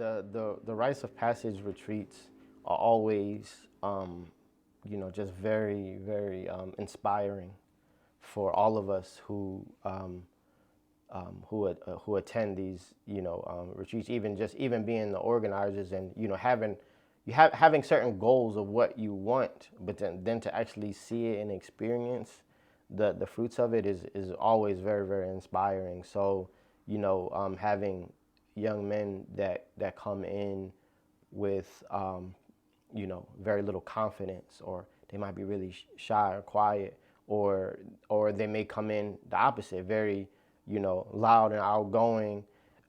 the rites of passage retreats are always, just very, very inspiring for all of us who attend these, retreats. Even being the organizers and having certain goals of what you want, but then to actually see it and experience the fruits of it is always very, very inspiring. So having young men that come in with very little confidence, or they might be really shy or quiet, or they may come in the opposite, very loud and outgoing,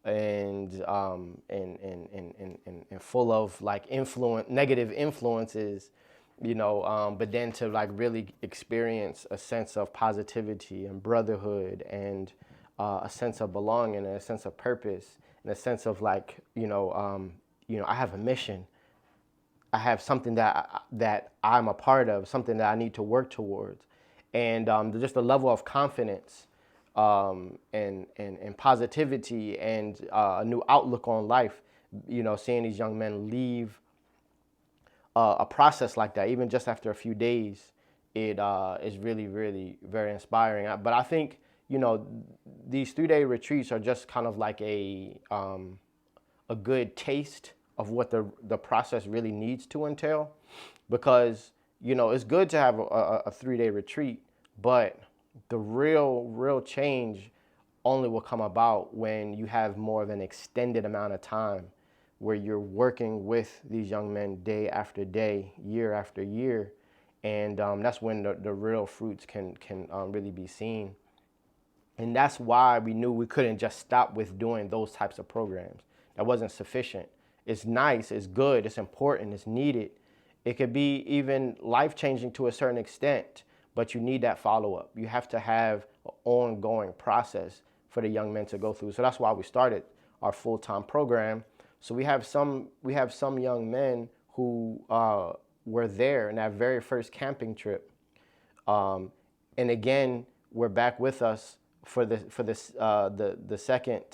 and full of like negative influences, but then to like really experience a sense of positivity and brotherhood and a sense of belonging and a sense of purpose and a sense of like, I have a mission. I have something that I'm a part of, something that I need to work towards. And just the level of confidence and positivity and a new outlook on life, seeing these young men leave a process like that, even just after a few days, it is really, really very inspiring. But I think, these 3-day retreats are just kind of like a good taste of what the process really needs to entail, because, it's good to have a 3-day retreat, but the real change only will come about when you have more of an extended amount of time where you're working with these young men day after day, year after year. And that's when the real fruits can really be seen. And that's why we knew we couldn't just stop with doing those types of programs. That wasn't sufficient. It's nice, it's good, it's important, it's needed. It could be even life-changing to a certain extent, but you need that follow-up. You have to have an ongoing process for the young men to go through. So that's why we started our full-time program. So we have some young men who were there in that very first camping trip, and again were back with us for the second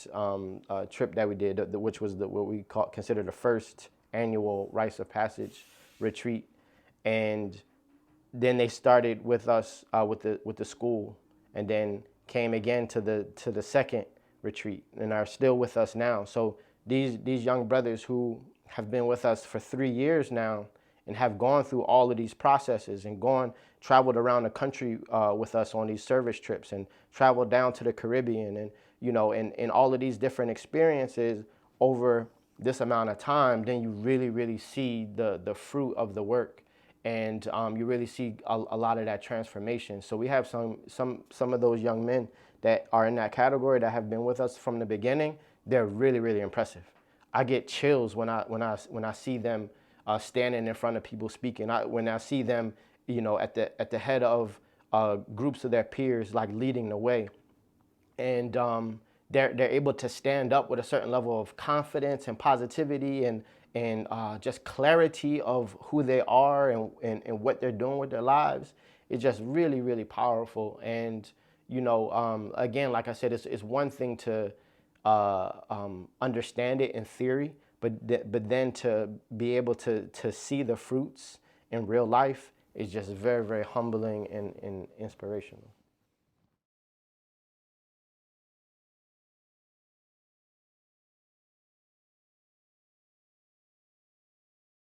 trip that we did, which was what we consider the first annual Rites of Passage retreat. And then they started with us with the school, and then came again to the second retreat, and are still with us now. So these young brothers who have been with us for 3 years now, and have gone through all of these processes and traveled around the country with us on these service trips, and traveled down to the Caribbean, and in all of these different experiences over this amount of time, then you really see the fruit of the work, and you really see a lot of that transformation. So we have some of those young men that are in that category that have been with us from the beginning. They're really impressive. I get chills when I see them standing in front of people speaking. When I see them, at the head of groups of their peers, like leading the way, and they're able to stand up with a certain level of confidence and positivity and just clarity of who they are and what they're doing with their lives. It's just really powerful. And again, like I said, it's one thing to understand it in theory, but then to be able to see the fruits in real life is just very humbling and inspirational.